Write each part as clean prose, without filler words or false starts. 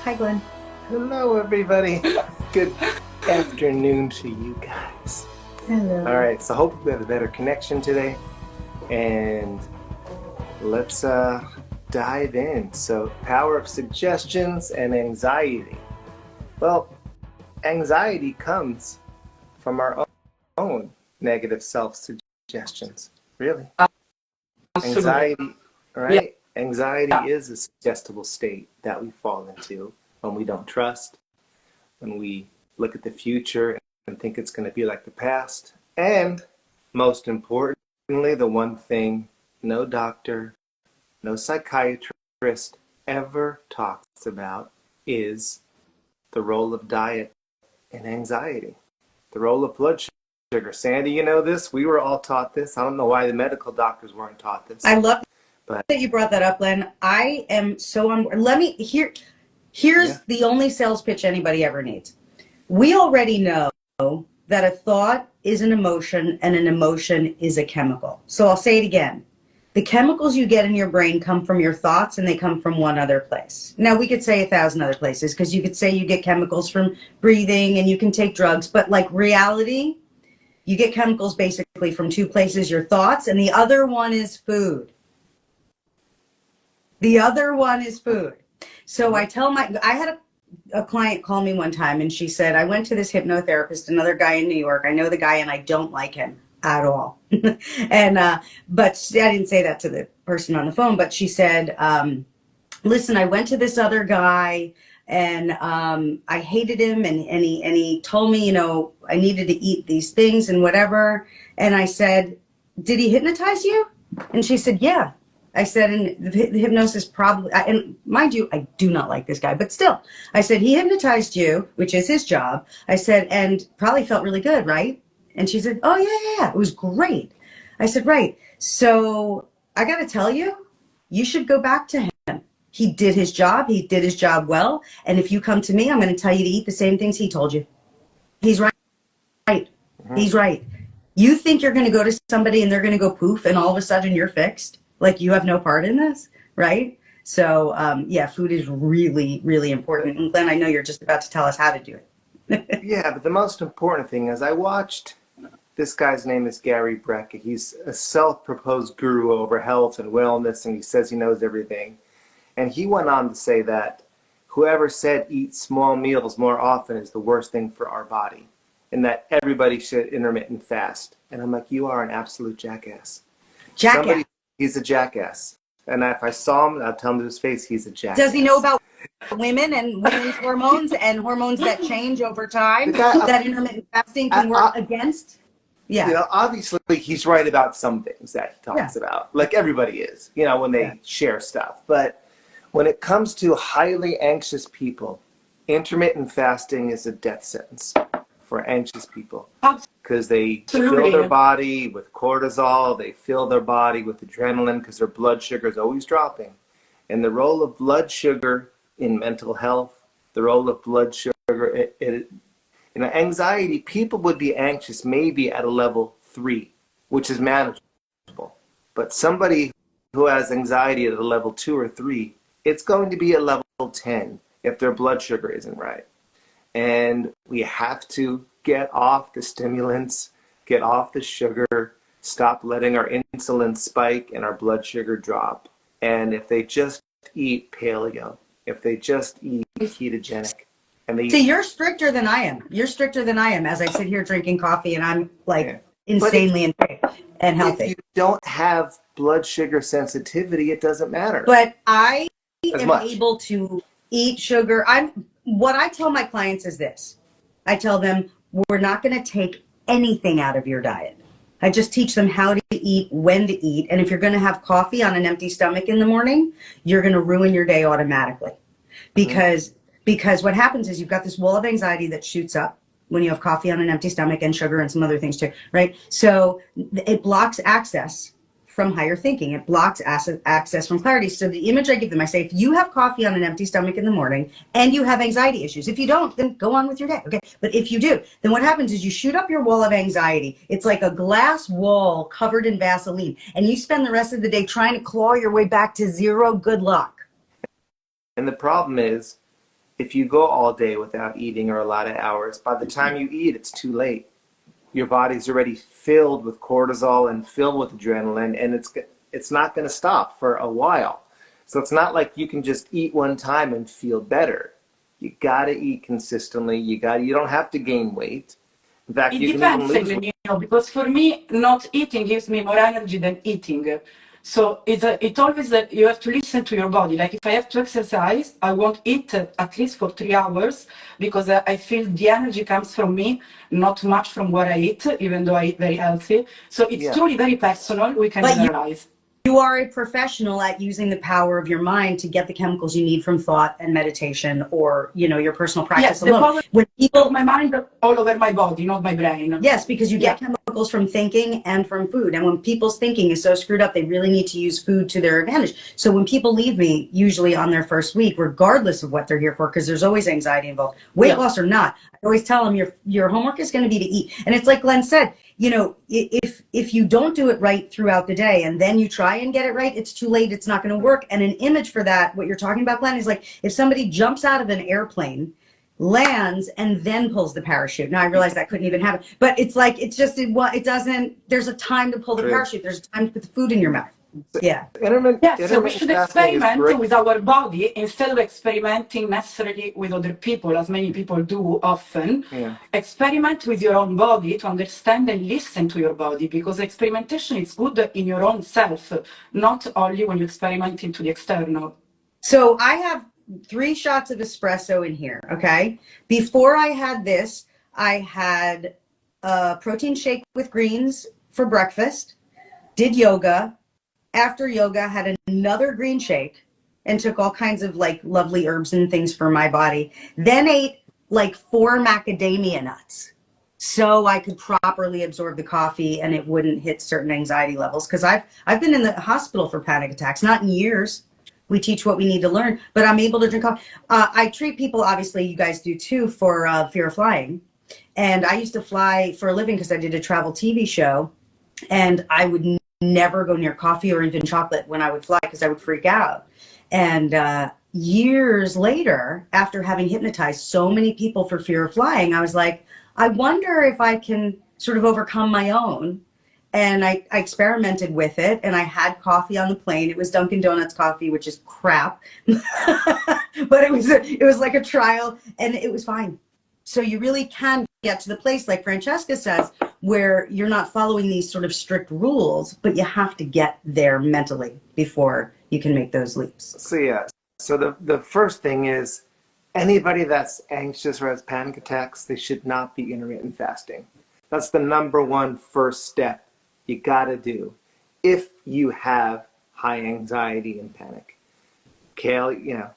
Hi, Glenn. Hello, everybody. Good afternoon to you guys. Hello. All right, so hope we have a better connection today, and let's dive in. So, power of suggestions and anxiety. Well, anxiety comes from our own negative self-suggestions. Really, anxiety, right? Anxiety is a suggestible state that we fall into when we don't trust, when we look at the future and think it's going to be like the past. And most importantly, the one thing no doctor, no psychiatrist ever talks about is the role of diet in anxiety, the role of blood sugar. Sandy, you know this. We were all taught this. I don't know why the medical doctors weren't taught this. I love that you brought that up, Glenn. I am so on. Here's the only sales pitch anybody ever needs. We already know that a thought is an emotion and an emotion is a chemical. So I'll say it again. The chemicals you get in your brain come from your thoughts, and they come from one other place. Now, we could say 1,000 other places, because you could say you get chemicals from breathing and you can take drugs, but like reality, you get chemicals basically from two places, your thoughts, and the other one is food. The other one is food. So I had a client call me one time, and she said, I went to this hypnotherapist, another guy in New York. I know the guy and I don't like him at all. And, but I didn't say that to the person on the phone, but she said, listen, I went to this other guy and I hated him, and he told me, I needed to eat these things and whatever. And I said, did he hypnotize you? And she said, yeah. I said, and the hypnosis probably, and mind you, I do not like this guy, but still, I said, he hypnotized you, which is his job. I said, and probably felt really good, right? And she said, oh, yeah, it was great. I said, right. So I got to tell you, you should go back to him. He did his job. He did his job well. And if you come to me, I'm going to tell you to eat the same things he told you. He's right. Mm-hmm. He's right. You think you're going to go to somebody and they're going to go poof and all of a sudden you're fixed? Like you have no part in this, right? So, food is really, really important. And Glenn, I know you're just about to tell us how to do it. Yeah, but the most important thing is I watched, this guy's name is Gary Breck. He's a self-proposed guru over health and wellness, and he says he knows everything. And he went on to say that whoever said eat small meals more often is the worst thing for our body, and that everybody should intermittent fast. And I'm like, you are an absolute jackass. He's a jackass. And if I saw him, I'll tell him to his face, he's a jackass. Does he know about women and women's hormones and hormones that change over time that intermittent fasting can work against? Yeah. Obviously he's right about some things that he talks about, like everybody is, when they share stuff. But when it comes to highly anxious people, intermittent fasting is a death sentence for anxious people. Because they fill their body with cortisol, they fill their body with adrenaline because their blood sugar is always dropping. And the role of blood sugar in mental health, the role of blood sugar, anxiety, people would be anxious maybe at a level 3, which is manageable. But somebody who has anxiety at a level 2 or 3, it's going to be a level 10 if their blood sugar isn't right. And we have to get off the stimulants, get off the sugar, stop letting our insulin spike and our blood sugar drop. And if they just eat paleo, if they just eat ketogenic, and they you're stricter than I am. You're stricter than I am as I sit here drinking coffee and I'm insanely in shape and healthy. If you don't have blood sugar sensitivity, it doesn't matter. But I am able to eat sugar. What I tell my clients is this. I tell them, we're not going to take anything out of your diet. I just teach them how to eat, when to eat. And if you're going to have coffee on an empty stomach in the morning, you're going to ruin your day automatically. Because what happens is you've got this wall of anxiety that shoots up when you have coffee on an empty stomach, and sugar and some other things too, right? So it blocks access from higher thinking. It blocks access from clarity. So the image I give them, I say, if you have coffee on an empty stomach in the morning and you have anxiety issues, if you don't, then go on with your day, okay? But if you do, then what happens is you shoot up your wall of anxiety. It's like a glass wall covered in Vaseline, and you spend the rest of the day trying to claw your way back to zero. Good luck. And the problem is, if you go all day without eating or a lot of hours, by the time you eat, it's too late. Your body's already filled with cortisol and filled with adrenaline, and it's not going to stop for a while. So it's not like you can just eat one time and feel better. You got to eat consistently. You don't have to gain weight. In fact, It you depends, can even lose weight. because for me, not eating gives me more energy than eating. So it always that you have to listen to your body. Like if I have to exercise, I won't eat at least for 3 hours because I feel the energy comes from me, not much from what I eat, even though I eat very healthy. So it's truly very personal. We can generalize. You are a professional at using the power of your mind to get the chemicals you need from thought and meditation, or your personal practice alone. The power when people, of my mind all over my body, not my brain. Yes, because you get chemicals from thinking and from food. And when people's thinking is so screwed up, they really need to use food to their advantage. So when people leave me, usually on their first week, regardless of what they're here for, because there's always anxiety involved, weight loss or not, I always tell them your homework is going to be to eat. And it's like Glenn said, if you don't do it right throughout the day and then you try and get it right, it's too late. It's not going to work. And an image for that, what you're talking about, Glenn, is like if somebody jumps out of an airplane, lands, and then pulls the parachute. Now I realize that couldn't even happen, but it's like, it doesn't, there's a time to pull the parachute. There's a time to put the food in your mouth. Yeah. So we should experiment with our body instead of experimenting necessarily with other people, as many people do often. Experiment with your own body to understand and listen to your body, because experimentation is good in your own self, not only when you experiment into the external. So I have 3 shots of espresso in here, okay? Before I had this, I had a protein shake with greens for breakfast, did yoga. After yoga, had another green shake and took all kinds of like lovely herbs and things for my body. Then ate like 4 macadamia nuts so I could properly absorb the coffee and it wouldn't hit certain anxiety levels. Because I've been in the hospital for panic attacks, not in years. We teach what we need to learn, but I'm able to drink coffee. I treat people, obviously you guys do too, for fear of flying. And I used to fly for a living because I did a travel TV show, and I would never go near coffee or even chocolate when I would fly because I would freak out. And years later, after having hypnotized so many people for fear of flying, I was like, I wonder if I can sort of overcome my own. And I experimented with it, and I had coffee on the plane. It was Dunkin' Donuts coffee, which is crap, but it was like a trial, and it was fine. So you really can get to the place, like Francesca says, where you're not following these sort of strict rules, but you have to get there mentally before you can make those leaps. So the first thing is, anybody that's anxious or has panic attacks, they should not be intermittent fasting. That's the number one first step you gotta do if you have high anxiety and panic. Paleo,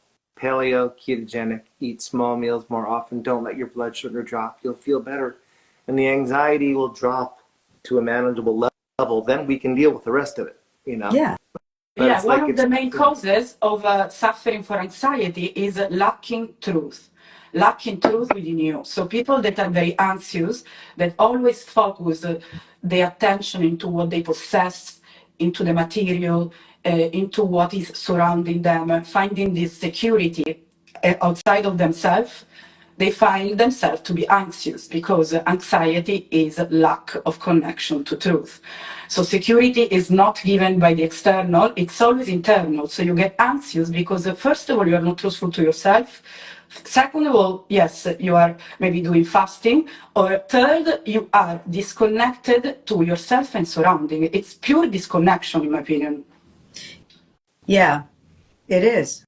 ketogenic, eat small meals more often, don't let your blood sugar drop, you'll feel better. And the anxiety will drop to a manageable level, then we can deal with the rest of it, Yeah. One of the main causes of suffering for anxiety is lacking truth within you. So people that are very anxious, that always focus their attention into what they possess, into the material, into what is surrounding them, finding this security outside of themselves, they find themselves to be anxious, because anxiety is lack of connection to truth. So security is not given by the external, it's always internal. So you get anxious because first of all, you are not truthful to yourself. Second of all, yes, you are maybe doing fasting. Or third, you are disconnected to yourself and surrounding. It's pure disconnection, in my opinion. Yeah, it is.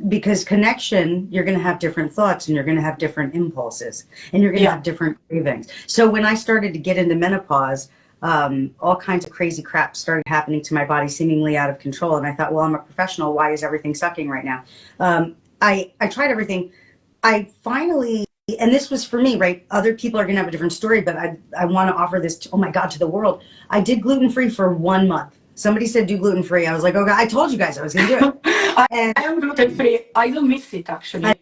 Because connection, you're going to have different thoughts, and you're going to have different impulses, and you're going to have different cravings. So when I started to get into menopause, all kinds of crazy crap started happening to my body, seemingly out of control. And I thought, well, I'm a professional. Why is everything sucking right now? I tried everything. I finally, and this was for me, right? Other people are going to have a different story, but I want to offer this, to the world. I did gluten-free for 1 month. Somebody said do gluten-free. I was like, okay, I told you guys I was going to do it. I am gluten-free. I don't miss it, actually. I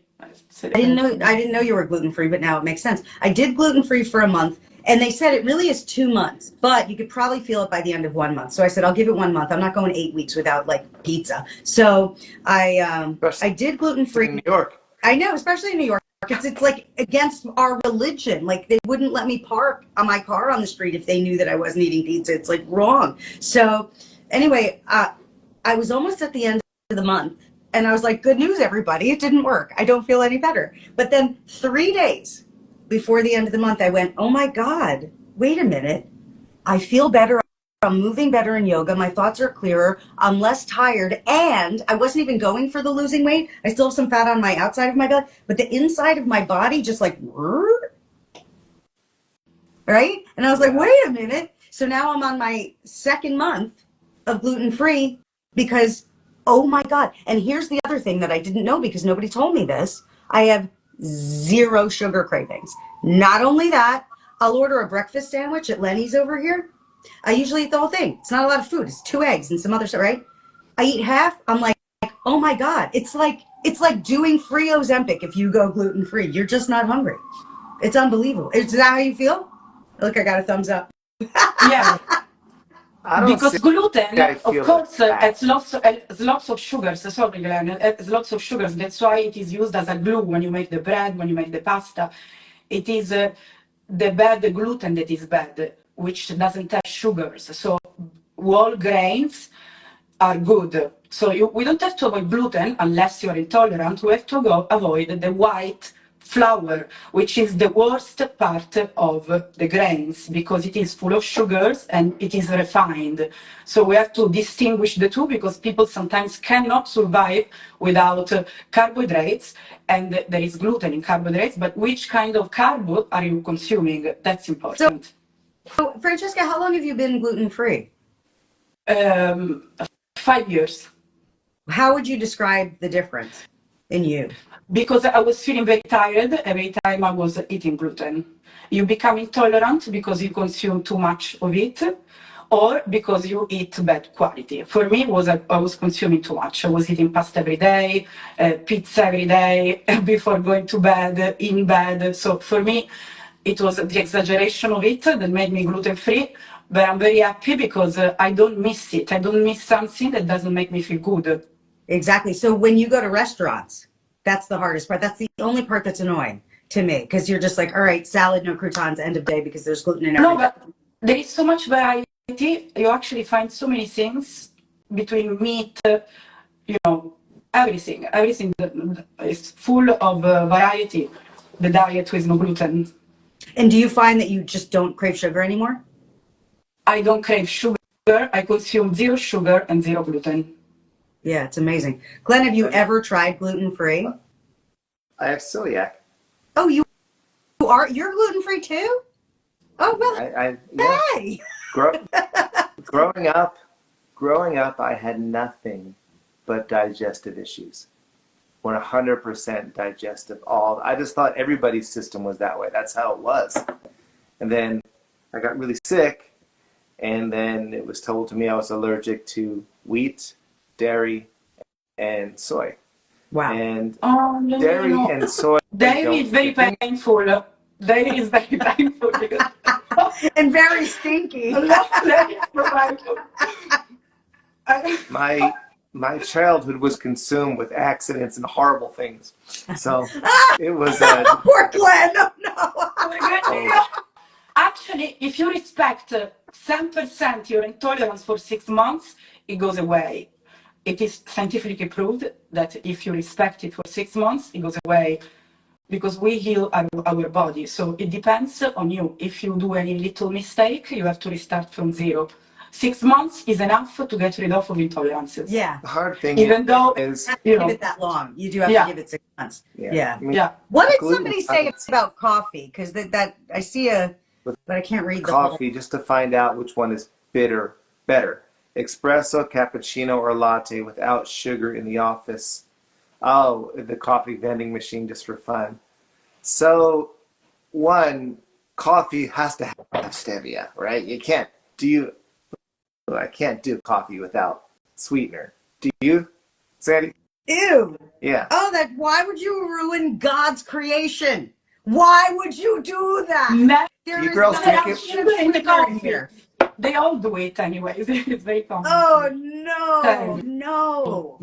didn't know you were gluten-free, but now it makes sense. I did gluten-free for a month, and they said it really is 2 months, but you could probably feel it by the end of 1 month. So I said, I'll give it 1 month. I'm not going 8 weeks without like pizza. So I did gluten-free. In New York. I know, especially in New York. It's like against our religion. Like they wouldn't let me park on my car on the street if they knew that I wasn't eating pizza. It's like wrong. So anyway, I was almost at the end of the month and I was like, good news, everybody. It didn't work. I don't feel any better. But then 3 days before the end of the month, I went, oh my God, wait a minute. I feel better. I'm moving better in yoga. My thoughts are clearer. I'm less tired. And I wasn't even going for the losing weight. I still have some fat on my outside of my belly, but the inside of my body just like, right? And I was like, wait a minute. So now I'm on my second month of gluten-free because, oh my God. And here's the other thing that I didn't know because nobody told me this. I have zero sugar cravings. Not only that, I'll order a breakfast sandwich at Lenny's over here. I usually eat the whole thing. It's not a lot of food. It's 2 eggs and some other stuff, right? I eat half. I'm like, oh my God. It's like doing free Ozempic if you go gluten-free. You're just not hungry. It's unbelievable. Is that how you feel? Look, I got a thumbs up. Yeah. Because gluten, of course, like has lots of sugars. Sorry, Glenn. It has lots of sugars. That's why it is used as a glue when you make the bread, when you make the pasta. It is the bad gluten that is bad, which doesn't have sugars. So whole grains are good. So we don't have to avoid gluten unless you're intolerant. We have to avoid the white flour, which is the worst part of the grains because it is full of sugars and it is refined. So we have to distinguish the two because people sometimes cannot survive without carbohydrates, and there is gluten in carbohydrates, but which kind of carbo are you consuming? That's important. So Francesca, how long have you been gluten-free? 5 years. How would you describe the difference in you? Because I was feeling very tired every time I was eating gluten. You become intolerant because you consume too much of it, or because you eat bad quality. For me, I was consuming too much. I was eating pasta every day, pizza every day, before going to bed, in bed. So for me, it was the exaggeration of it that made me gluten-free. But I'm very happy because I don't miss it. I don't miss something that doesn't make me feel good. Exactly. So when you go to restaurants, that's the hardest part. That's the only part that's annoying to me because you're just like, all right, salad, no croutons, end of day because there's gluten in everything. No, but there is so much variety. You actually find so many things between meat, everything. Everything is full of variety. The diet with no gluten. And do you find that you just don't crave sugar anymore? I don't crave sugar. I consume 0 sugar and 0 gluten. Yeah, it's amazing. Glenn, have you ever tried gluten-free? I have celiac. Oh, you're gluten-free too? Oh, well, Yeah. hey. Growing up, I had nothing but digestive issues. 100% digestive. I just thought everybody's system was that way. That's how it was. And then I got really sick, and then it was told to me I was allergic to wheat, dairy, and soy. Wow. And dairy and soy. Dairy is very painful. Dairy is very painful because and very stinky. My childhood was consumed with accidents and horrible things. So it was. Poor Glenn. No. Actually, if you respect 10% your intolerance for 6 months, it goes away. It is scientifically proved that if you respect it for 6 months, it goes away because we heal our body. So it depends on you. If you do any little mistake, you have to restart from 0. 6 months is enough to get rid of intolerances. Yeah. The hard thing is you give it that long. You do have to give it 6 months. Yeah. What did somebody say about coffee? Because that I see but I can't read the coffee just to find out which one is better. Espresso, cappuccino, or latte without sugar in the office. Oh, the coffee vending machine just for fun. So, one, coffee has to have stevia, right? I can't do coffee without sweetener. Do you, Sandy? Ew. Yeah. Oh, why would you ruin God's creation? Why would you do that? You girls drink it? Sugar in the coffee. They all do it anyways. It's very common. Oh, no.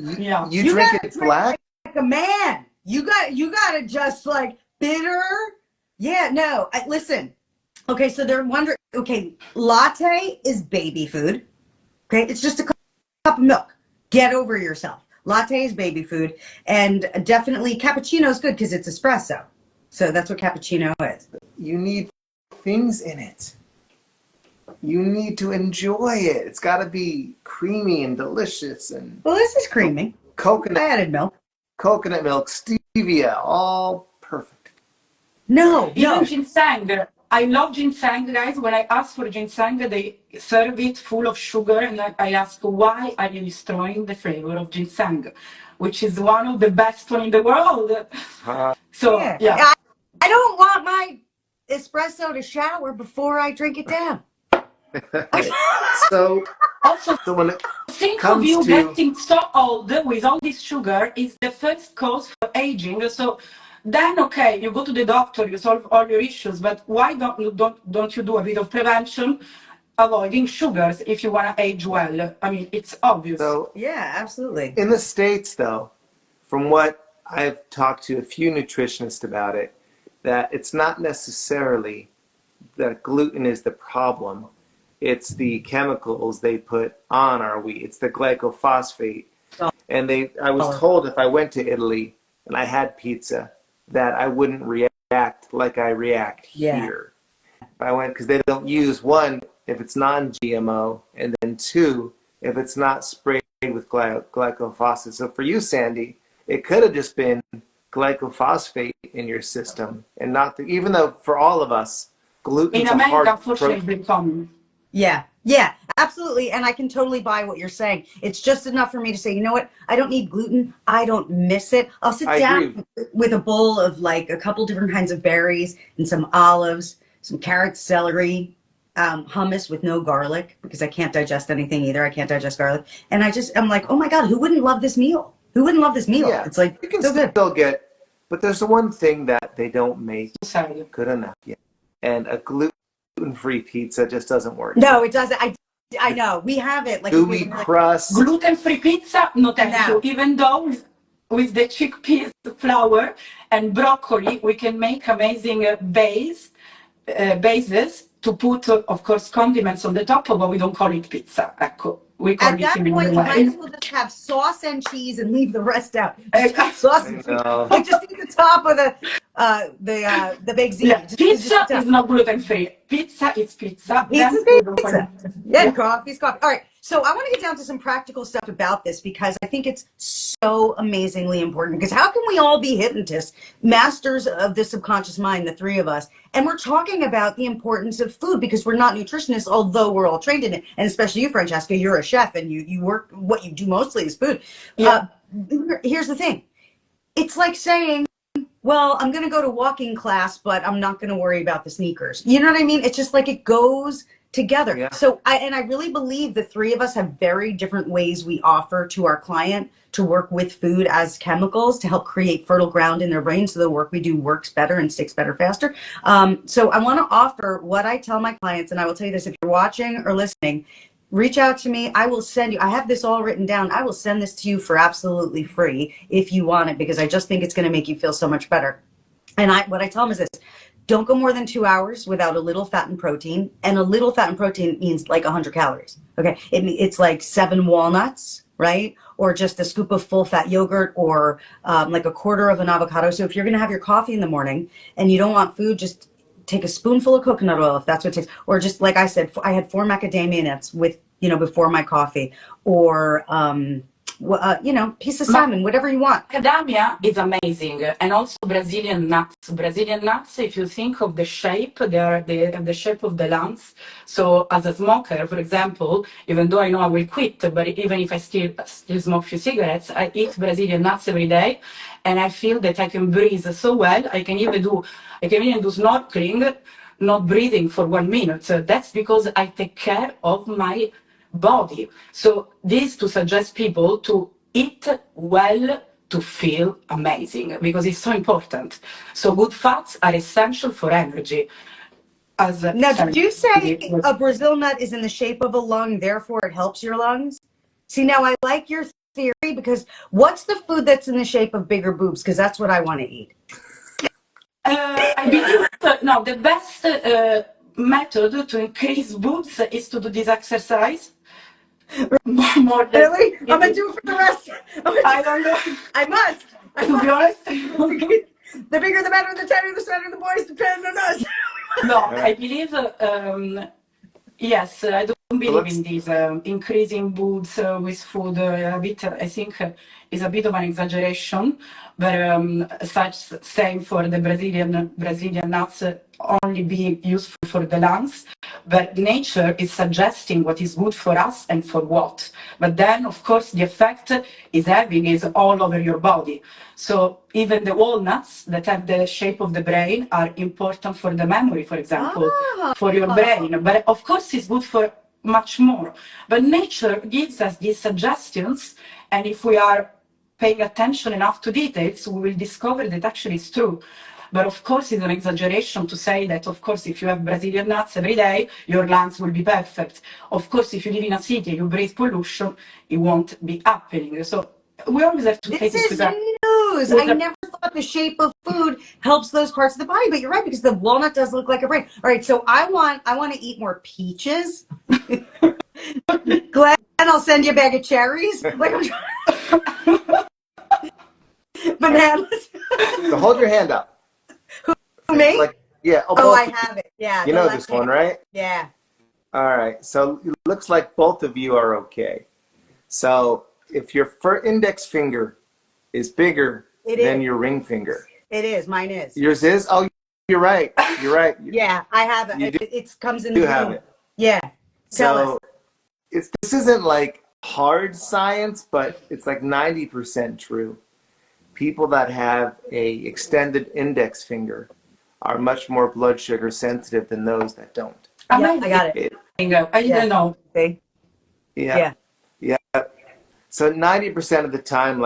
You drink it black? Like a man. You got to just like bitter. Yeah, no, listen. Okay, so they're wondering, okay, latte is baby food. Okay, it's just a cup of milk. Get over yourself. Latte is baby food. And definitely cappuccino is good because it's espresso. So that's what cappuccino is. You need things in it. You need to enjoy it. It's got to be creamy and delicious and Well, this is creamy. I coconut added milk. milk, stevia, all perfect. No. Even ginseng. I love ginseng, guys. When I ask for ginseng, they serve it full of sugar, and I ask, why are you destroying the flavor of ginseng, which is one of the best one in the world? So, yeah. I don't want my espresso to shower before I drink it down. So Also, when it think of comes you to getting so old with all this sugar is the first cause for aging. So then, okay, you go to the doctor, you solve all your issues, but why don't you do a bit of prevention, avoiding sugars if you want to age well? I mean, it's obvious. so Yeah, absolutely. in the States, though, from what I've talked to a few nutritionists about it, that it's not necessarily that gluten is the problem. It's the chemicals they put on our wheat. It's the glycophosphate. And I was told if I went to Italy and I had pizza, that I wouldn't react like I react here. If I went, because they don't use, one, if it's non-GMO, and then two, if it's not sprayed with glycophosphate. So for you, Sandy, it could have just been glycophosphate in your system, and not even though for all of us, gluten's in a America, hard unfortunately, common. Yeah, absolutely. And I can totally buy what you're saying. It's just enough for me to say, you know what? I don't need gluten. I don't miss it. I'll sit down with a bowl of like a couple different kinds of berries and some olives, some carrots, celery, hummus with no garlic because I can't digest anything either. I can't digest garlic. And I'm like, oh my God, who wouldn't love this meal? Who wouldn't love this meal? Yeah, it's like, you can so good. still get, but there's the one thing that they don't make Sorry. good enough yet. And a gluten-free pizza just doesn't work. No, it doesn't. I know. We have it. Like gooey crust. Gluten-free pizza, no thank you. Even though with the chickpeas flour and broccoli, we can make amazing bases to put, of course, condiments on the top, but we don't call it pizza. Ecco. We call At it that in point, you way. might as well just have sauce and cheese and leave the rest out. Just I eat sauce and cheese. Like just eat the top of the baked ziti. Yeah, pizza is not gluten-free. Pizza is pizza. Pizza's pizza. Yeah, coffee's coffee. All right. So I want to get down to some practical stuff about this because I think it's so amazingly important. Because how can we all be hypnotists, masters of the subconscious mind, the three of us, and we're talking about the importance of food because we're not nutritionists, although we're all trained in it. And especially you, Francesca, you're a chef and you work, what you do mostly is food. Yeah. Here's the thing. It's like saying, well, I'm going to go to walking class, but I'm not going to worry about the sneakers. You know what I mean? It's just like it goes together. Yeah. So I really believe the three of us have very different ways we offer to our client to work with food as chemicals to help create fertile ground in their brain so the work we do works better and sticks better faster. So I want to offer what I tell my clients, and I will tell you this, if you're watching or listening, reach out to me. I will send you, I have this all written down. I will send this to you for absolutely free if you want it, because I just think it's going to make you feel so much better. And what I tell them is this: don't go more than 2 hours without a little fat and protein. And a little fat and protein means like 100 calories. Okay. It's like 7 walnuts, right? Or just a scoop of full fat yogurt, or like a quarter of an avocado. So if you're going to have your coffee in the morning and you don't want food, just take a spoonful of coconut oil if that's what it takes. Or just like I said, I had 4 macadamia nuts with, before my coffee, or, piece of salmon, whatever you want. Macadamia is amazing, and also Brazilian nuts. Brazilian nuts, if you think of the shape, they have the shape of the lungs. So as a smoker, for example, even though I know I will quit, but even if I still smoke a few cigarettes, I eat Brazilian nuts every day, and I feel that I can breathe so well. I can even do snorkeling, not breathing for 1 minute. So that's because I take care of my body. So this to suggest people to eat well to feel amazing, because it's so important. So good fats are essential for energy. Now, did you say a Brazil nut is in the shape of a lung, therefore it helps your lungs? See, now I like your theory? Because what's the food that's in the shape of bigger boobs? Because that's what I want to eat. I believe no, the best method to increase boobs is to do this exercise. More than Really? I'm gonna do it for the rest. I don't know. I must. To be honest, The bigger, the better. The tighter, the sweater. The boys depend on us. no. I believe yes. I don't believe in this increasing boobs with food. A bit, I think, is a bit of an exaggeration. But such same for the Brazilian nuts only being useful for the lungs. But nature is suggesting what is good for us and for what. But then, of course, the effect is having is all over your body. So even the walnuts that have the shape of the brain are important for the memory, for example, for your brain. But of course, it's good for much more. But nature gives us these suggestions, and if we are paying attention enough to details, we will discover that actually it's true. But of course, it's an exaggeration to say that, of course, if you have Brazilian nuts every day, your lungs will be perfect. Of course, if you live in a city, you breathe pollution, it won't be happening. So we always have to take This is news. I never thought the shape of food helps those parts of the body, but you're right, because the walnut does look like a brain. All right, so I want to eat more peaches. Glenn, I'll send you a bag of cherries. Like I'm trying. Bananas. So hold your hand up. Who, me? Like, yeah. Oh, I have it. Yeah. You know this one, right? Yeah. All right. So it looks like both of you are okay. So if your index finger is bigger than your ring finger. It is. Mine is. Yours is? Oh, you're right. You're right. Yeah, I have it. It comes in the You have it. Yeah. So this isn't like hard science, but it's like 90% true. People that have a extended index finger are much more blood sugar sensitive than those that don't. Yeah, I got it. I didn't know. See? Yeah. So 90% of the time,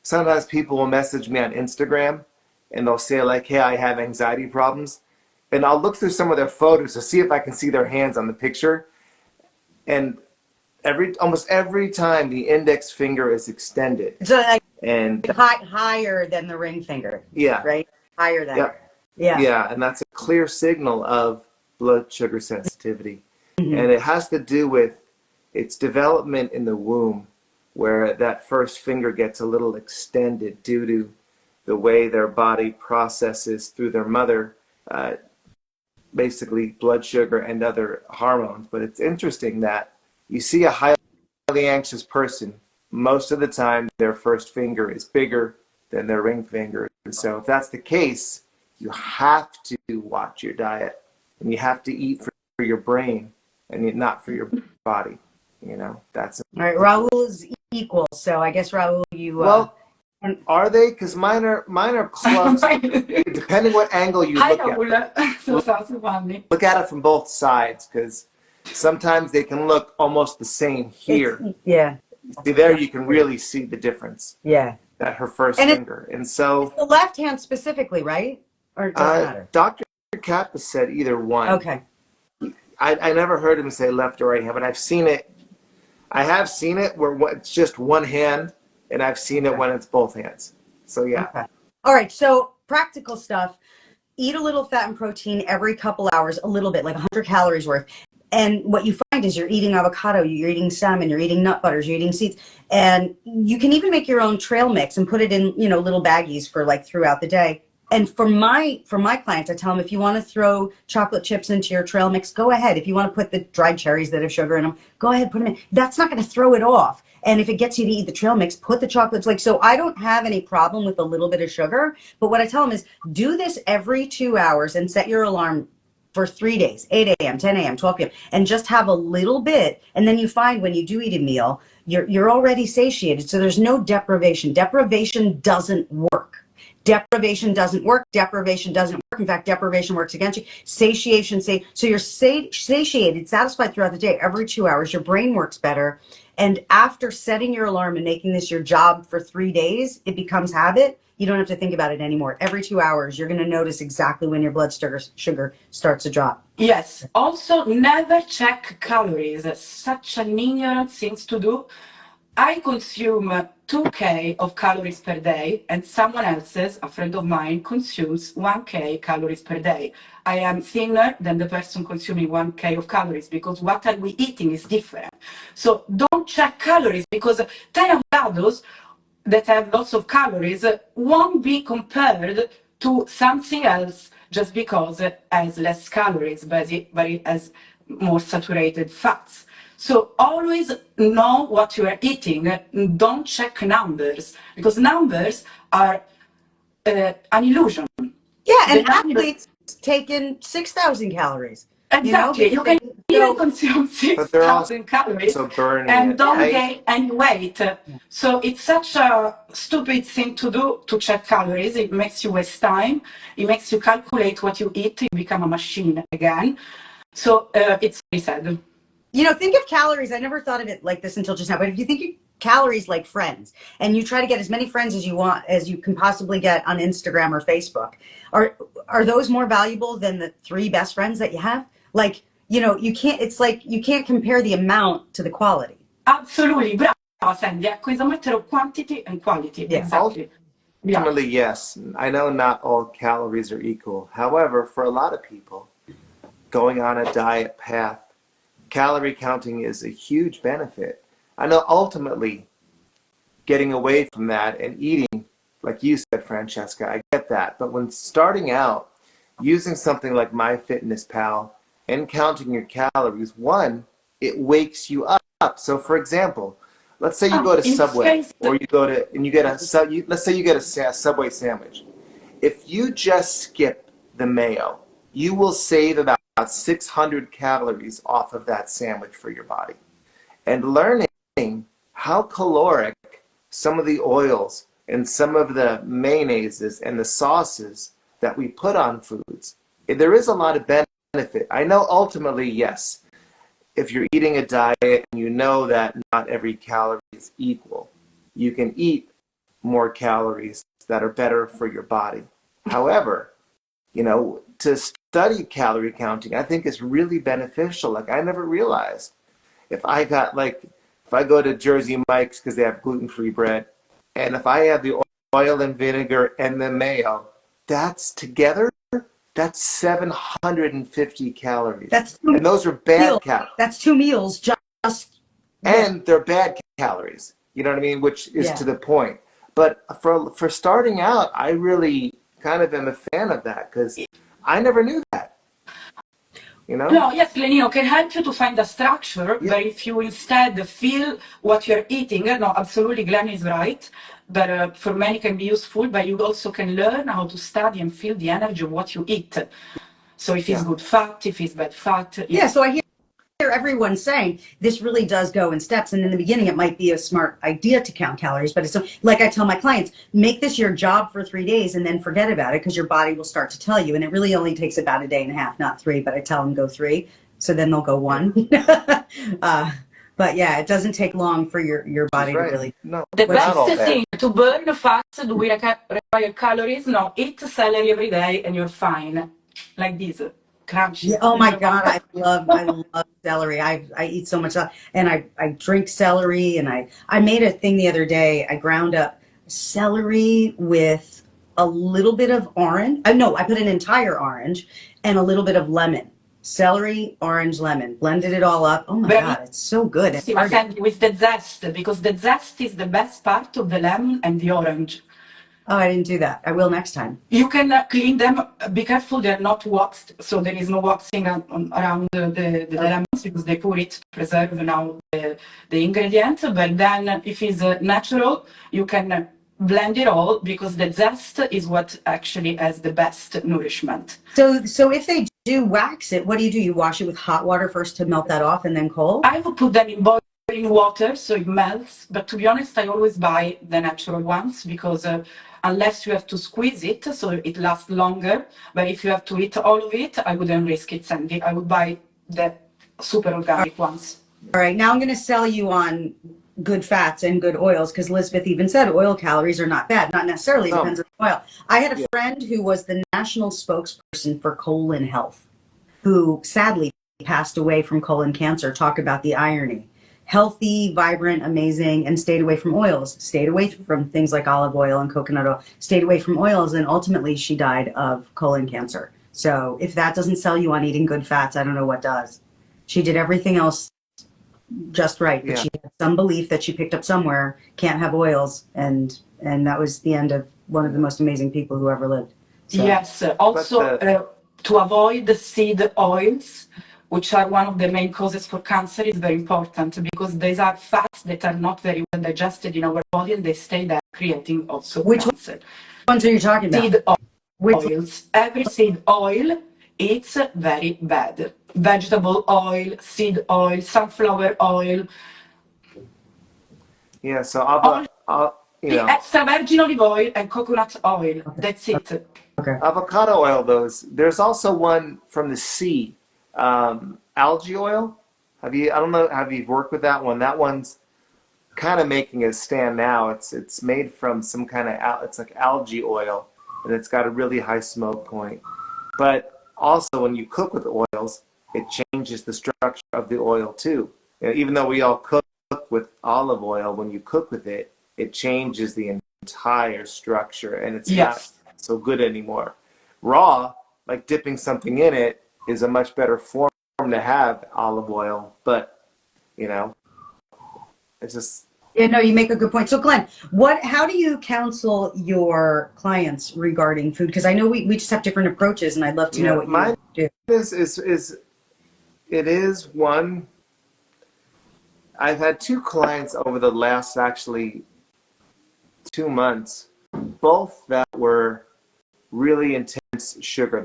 sometimes people will message me on Instagram and they'll say like, hey, I have anxiety problems. And I'll look through some of their photos to see if I can see their hands on the picture. And almost every time the index finger is extended. So like and higher than the ring finger. Yeah. Right? Higher than. Yeah, and that's a clear signal of blood sugar sensitivity. Mm-hmm. And it has to do with its development in the womb, where that first finger gets a little extended due to the way their body processes through their mother, basically blood sugar and other hormones. But it's interesting that you see a highly anxious person, most of the time their first finger is bigger than their ring finger. And so if that's the case, you have to watch your diet, and you have to eat for your brain and not for your body. You know, that's all right. Raul is equal, so I guess Raul, you. Well, are they? Because mine are close. Depending what angle you look at. Look at it from both sides, because sometimes they can look almost the same here. See there, you can really see the difference. Yeah. That her first finger, and so it's the left hand specifically, right? Or it doesn't matter. Dr. Kappa said either one. Okay. I never heard him say left or right hand, but I've seen it. I have seen it where it's just one hand, and I've seen it when it's both hands. So yeah. Okay. All right. So practical stuff. Eat a little fat and protein every couple hours, a little bit, like 100 calories worth. And what you find is you're eating avocado, you're eating salmon, you're eating nut butters, you're eating seeds. And you can even make your own trail mix and put it in, little baggies for like throughout the day. And for my clients, I tell them, if you want to throw chocolate chips into your trail mix, go ahead. If you want to put the dried cherries that have sugar in them, go ahead, put them in. That's not going to throw it off. And if it gets you to eat the trail mix, put the chocolates. So I don't have any problem with a little bit of sugar. But what I tell them is do this every 2 hours and set your alarm for 3 days, 8 a.m., 10 a.m., 12 p.m., and just have a little bit. And then you find when you do eat a meal, you're already satiated. So there's no deprivation. Deprivation doesn't work. Deprivation doesn't work. Deprivation doesn't work. In fact, deprivation works against you. Satiation, so you're satiated, satisfied throughout the day. Every 2 hours, your brain works better. And after setting your alarm and making this your job for 3 days, it becomes habit. You don't have to think about it anymore. Every 2 hours, you're going to notice exactly when your blood sugar starts to drop. Yes. Also, never check calories. Such an ignorant thing to do. I consume 2K of calories per day, and someone else's, a friend of mine, consumes 1K calories per day. I am thinner than the person consuming 1K of calories because what are we eating is different. So don't check calories because 10 avocados that have lots of calories won't be compared to something else just because it has less calories, but it has more saturated fats. So always know what you are eating. Don't check numbers because numbers are an illusion. Yeah, and The number- athletes taking 6,000 calories. Exactly. You can even consume But they're 6,000 calories also burning and it, don't right? gain any weight. So it's such a stupid thing to do to check calories. It makes you waste time. It makes you calculate what you eat. You become a machine again. So it's very sad. Think of calories. I never thought of it like this until just now. But if you think of calories like friends, and you try to get as many friends as you want, as you can possibly get on Instagram or Facebook, are those more valuable than the 3 best friends that you have? Like, you can't. It's like you can't compare the amount to the quality. Absolutely. Bravo, Sandy. Ecco, it's a matter of quantity and quality. Yeah. Exactly. Yeah. Ultimately, yes. I know not all calories are equal. However, for a lot of people, going on a diet path, calorie counting is a huge benefit. I know ultimately getting away from that and eating, like you said, Francesca, I get that. But when starting out, using something like MyFitnessPal and counting your calories, one, it wakes you up. So for example, let's say you go to Subway or you go to, and you get let's say you get a Subway sandwich. If you just skip the mayo, you will save about 600 calories off of that sandwich for your body. And learning how caloric some of the oils and some of the mayonnaises and the sauces that we put on foods, there is a lot of benefit. I know ultimately, yes, if you're eating a diet and you know that not every calorie is equal, you can eat more calories that are better for your body. However, to study calorie counting, I think is really beneficial. Like I never realized if I go to Jersey Mike's because they have gluten-free bread, and if I have the oil and vinegar and the mayo, that's 750 calories. And those are bad calories. That's 2 meals just. And they're bad calories. You know what I mean? Which is to the point. But for starting out, I really kind of am a fan of that because I never knew that. No, yes, Lenino can help you to find a structure, but if you instead feel what you're eating, no, absolutely, Glenn is right, but for many can be useful, but you also can learn how to study and feel the energy of what you eat. So if it's good fat, if it's bad fat. So I hear everyone saying this really does go in steps, and in the beginning it might be a smart idea to count calories, but it's like I tell my clients, make this your job for 3 days and then forget about it because your body will start to tell you, and it really only takes about a day and a half, not 3, but I tell them go 3, so then they'll go 1. But yeah, it doesn't take long for your body to really. The best thing to burn fat, do we require calories? No, eat celery every day and you're fine, like this. Crunchy. Yeah, oh my God, I love celery. I eat so much, and I drink celery, and I made a thing the other day. I ground up celery with a little bit of orange. No, I put an entire orange and a little bit of lemon. Celery, orange, lemon. Blended it all up. Oh my God, it's so good. With the zest, because the zest is the best part of the lemon and the orange. Oh, I didn't do that. I will next time. You can clean them. Be careful they're not waxed, so there is no waxing around the lemons because they put it to preserve now the ingredients. But then if it's natural, you can blend it all because the zest is what actually has the best nourishment. So if they do wax it, what do? You wash it with hot water first to melt that off and then cold? I would put them in boiling water so it melts, but to be honest, I always buy the natural ones because unless you have to squeeze it so it lasts longer, but if you have to eat all of it, I wouldn't risk it, Sandy. I would buy the super organic ones. All right, now I'm going to sell you on good fats and good oils because Elizabeth even said oil calories are not bad. Not necessarily, depends on the oil. I had a friend who was the national spokesperson for colon health, who sadly passed away from colon cancer. Talk about the irony. healthy, vibrant, amazing, and stayed away from oils, stayed away from things like olive oil and coconut oil, stayed away from oils, and ultimately she died of colon cancer. So if that doesn't sell you on eating good fats, I don't know what does. She did everything else just right, but Yeah. she had some belief that she picked up somewhere, can't have oils, and that was the end of one of the most amazing people who ever lived. So. Yes, also to avoid the seed oils, which are one of the main causes for cancer, is very important because these are fats that are not very well digested in our body and they stay there, creating also cancer. Which ones are you talking about? Seed oils. Every seed oil, it's very bad. Vegetable oil, seed oil, sunflower oil. Yeah, so Extra virgin olive oil and coconut oil. Okay. That's it. Okay. avocado oil, there's also one from the sea, algae oil. I don't know, have you worked with that one? That one's kind of making a stand now. It's made from some kind of, it's like algae oil, and it's got a really high smoke point. But also when you cook with oils, it changes the structure of the oil too. Even though we all cook with olive oil, when you cook with it, it changes the entire structure, and it's not so good anymore. Raw, like dipping something in it, is a much better form to have olive oil, but it's just. Yeah, no, you make a good point. So Glenn, how do you counsel your clients regarding food? Because I know we just have different approaches, and I'd love to know what mine you do. It is one. I've had two clients over the last actually 2 months, both that were really intense sugar.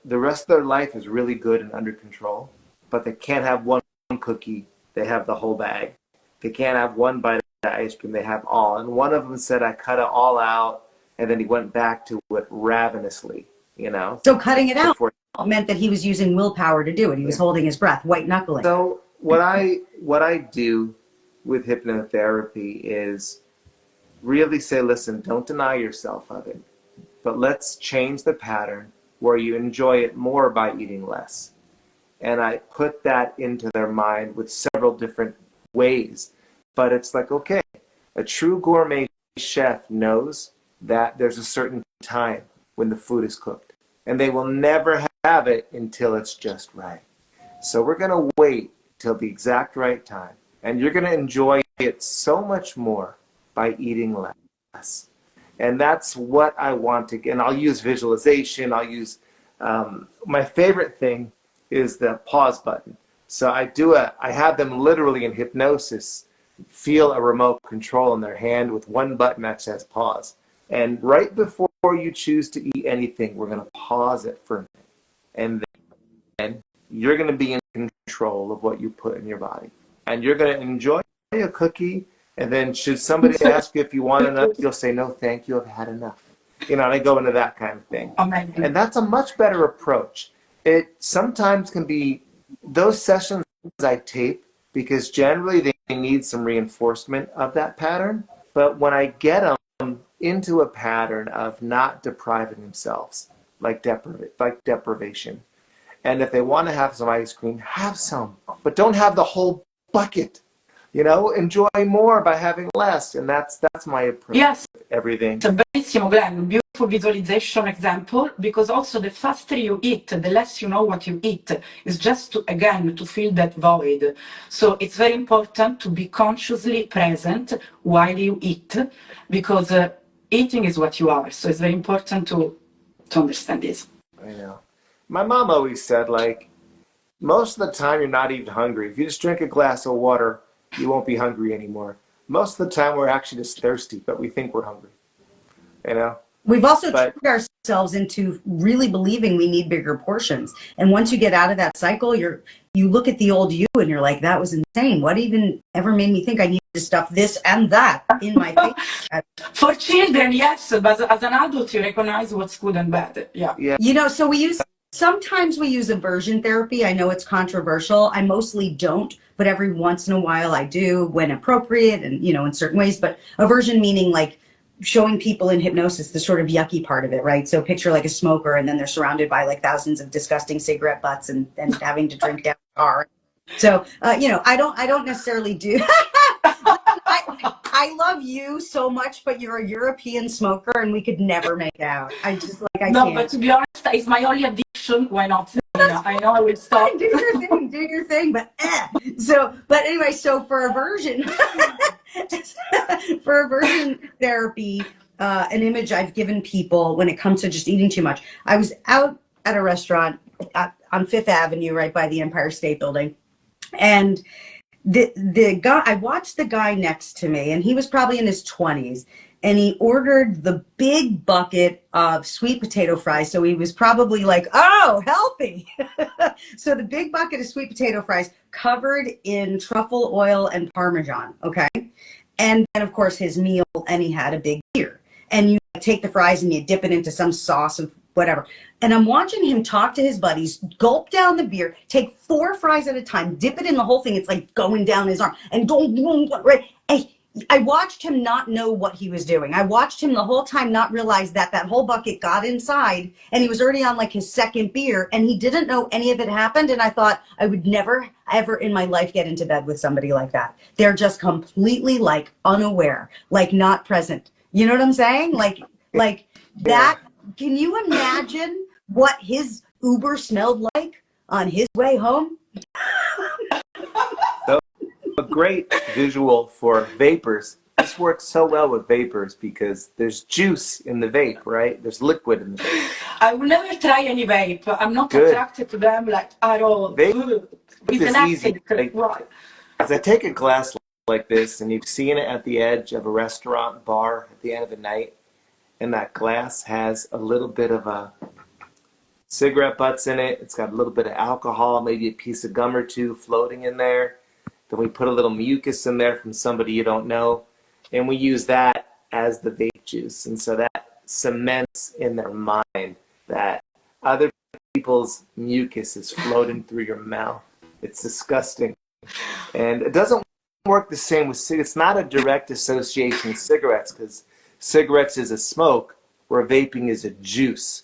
The rest of their life is really good and under control, but they can't have one cookie. They have the whole bag. They can't have one bite of the ice cream. They have all. And one of them said, I cut it all out, and then he went back to it ravenously, So cutting it out meant that he was using willpower to do it. He was holding his breath, white knuckling. So what I do with hypnotherapy is really say, listen, don't deny yourself of it, but let's change the pattern where you enjoy it more by eating less. And I put that into their mind with several different ways. But it's like, okay, a true gourmet chef knows that there's a certain time when the food is cooked, and they will never have it until it's just right. So we're going to wait till the exact right time, and you're going to enjoy it so much more by eating less. And that's what I want to get. And I'll use visualization. I'll use my favorite thing is the pause button. So I have them literally in hypnosis feel a remote control in their hand with one button that says pause. And right before you choose to eat anything, we're going to pause it for a minute. And then you're going to be in control of what you put in your body. And you're going to enjoy a cookie. And then should somebody ask you if you want enough, you'll say, no, thank you, I've had enough. And I go into that kind of thing. Amazing. And that's a much better approach. It sometimes can be, those sessions I tape because generally they need some reinforcement of that pattern. But when I get them into a pattern of not depriving themselves, like deprivation, and if they want to have some ice cream, have some, but don't have the whole bucket. Enjoy more by having less, and that's my approach. Yes, to everything. it's a bellissimo, Glenn. Beautiful visualization example, because also the faster you eat, the less you know what you eat. It's just to fill that void. So it's very important to be consciously present while you eat, because eating is what you are. So it's very important to understand this. I know. My mom always said, most of the time you're not even hungry. If you just drink a glass of water, you won't be hungry anymore. Most of the time we're actually just thirsty, but we think we're hungry. We've also tricked ourselves into really believing we need bigger portions. And once you get out of that cycle, you look at the old you and you're like, that was insane. What even ever made me think I needed to stuff this and that in my face? For children, yes, but as an adult, you recognize what's good and bad. Yeah. So sometimes we use aversion therapy. I know it's controversial. I mostly don't, but every once in a while I do when appropriate and, in certain ways. But aversion meaning like showing people in hypnosis the sort of yucky part of it, right? So picture like a smoker and then they're surrounded by like thousands of disgusting cigarette butts and having to drink down the car. So, I don't necessarily do. I love you so much, but you're a European smoker and we could never make out. I just like, I No, can't. but to be honest, it's my only addiction. Why not? I know I will stop. Do your thing, but but anyway, so for aversion, therapy, an image I've given people when it comes to just eating too much. I was out at a restaurant on Fifth Avenue, right by the Empire State Building, and the guy, I watched the guy next to me, and he was probably in his 20s, and he ordered the big bucket of sweet potato fries. So he was probably like, oh, healthy. So the big bucket of sweet potato fries covered in truffle oil and Parmesan. Okay. And then of course his meal, and he had a big beer, and you take the fries and you dip it into some sauce of whatever. And I'm watching him talk to his buddies, gulp down the beer, take 4 fries at a time, dip it in the whole thing. It's like going down his arm, and right. I watched him not know what he was doing. I watched him the whole time not realize that whole bucket got inside, and he was already on like his second beer, and he didn't know any of it happened. And I thought I would never, ever in my life get into bed with somebody like that. They're just completely like unaware, like not present. You know what I'm saying? Like that. Can you imagine what his Uber smelled like on his way home? A great visual for vapors. This works so well with vapors because there's juice in the vape, right? There's liquid in the vape. I will never try any vape. I'm not attracted to them like at all. Vape it's is an easy. acid, right? As I take a glass like this, and you've seen it at the edge of a restaurant bar at the end of the night, and that glass has a little bit of a cigarette butts in it. It's got a little bit of alcohol, maybe a piece of gum or two floating in there. Then we put a little mucus in there from somebody you don't know, and we use that as the vape juice. And so that cements in their mind that other people's mucus is floating through your mouth. It's disgusting. And it doesn't work the same with cigarettes. It's not a direct association with cigarettes, because cigarettes is a smoke where vaping is a juice.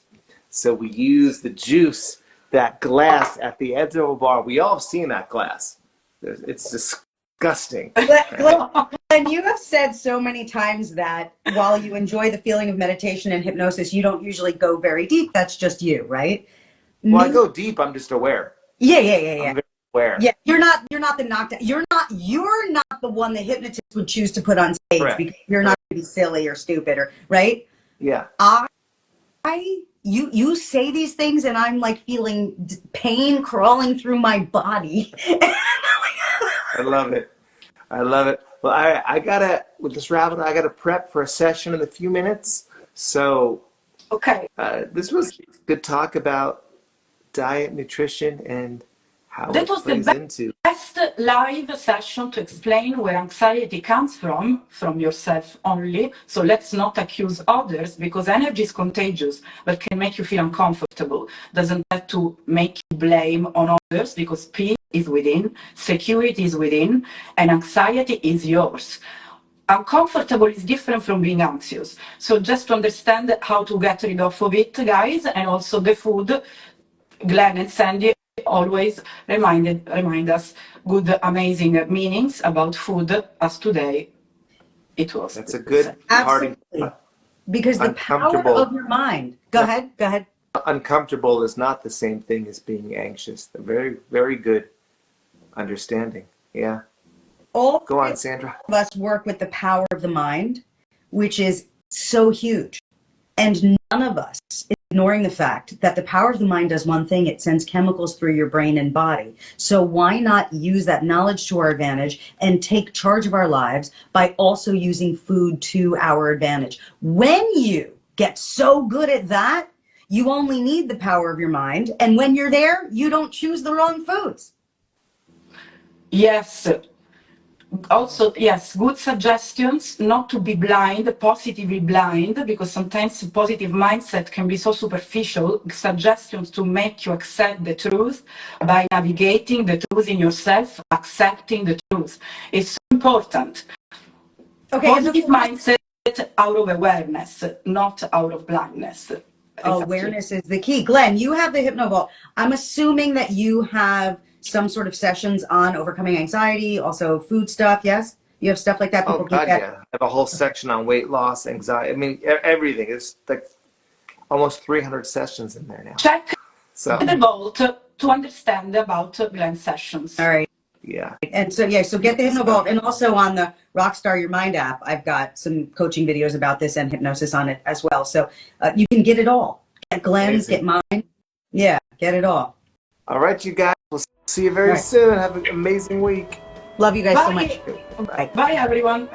So we use the juice, that glass at the edge of a bar. We all have seen that glass. It's disgusting. And you have said so many times that while you enjoy the feeling of meditation and hypnosis, you don't usually go very deep. That's just you, right? Well, I go deep. I'm just aware. Yeah. I'm very aware. Yeah, you're not the knockdown. You're not the one the hypnotist would choose to put on stage. Correct. Because you're not going to be silly or stupid, or right? Yeah. You say these things, and I'm like feeling pain crawling through my body. I love it. Well, I gotta, with this rabbit, I gotta prep for a session in a few minutes. So, okay. This was good talk about diet, nutrition, and how that it was plays the into. best live session to explain where anxiety comes from yourself only. So let's not accuse others, because energy is contagious, but can make you feel uncomfortable. Doesn't have to make you blame on others, because peace is within, security is within, and anxiety is yours. Uncomfortable is different from being anxious. So just to understand how to get rid of it, guys, and also the food, Glenn and Sandy always remind us good, amazing meanings about food, as today it was. That's a good party. Because the power of your mind. Go ahead. Uncomfortable is not the same thing as being anxious. A very, very good understanding. Yeah. All Go on, Sandra. of us work with the power of the mind, which is so huge. And none of us is ignoring the fact that the power of the mind does one thing: it sends chemicals through your brain and body. So why not use that knowledge to our advantage and take charge of our lives by also using food to our advantage? When you get so good at that, you only need the power of your mind. And when you're there, you don't choose the wrong foods. Yes. Also, yes, good suggestions, not to be blind, positively blind, because sometimes positive mindset can be so superficial. Suggestions to make you accept the truth by navigating the truth in yourself, accepting the truth. It's so important. Okay, positive mindset out of awareness, not out of blindness. Awareness is the key. Glenn, you have the HypnoVault. I'm assuming that you have some sort of sessions on overcoming anxiety, also food stuff. Yes, you have stuff like that. Oh People can God, get. yeah. I have a whole section on weight loss, anxiety. I mean, everything. It's like almost 300 sessions in there now. Check So the vault to understand about blend sessions. All right. yeah. And so, yeah, so get the HypnoVault. And also on the Rockstar Your Mind app, I've got some coaching videos about this and hypnosis on it as well. So you can get it all. Get Glenn's, get mine. Yeah, get it all. All right, you guys. We'll see you very soon. Have an amazing week. Love you guys so Bye. much. Bye. Bye, everyone.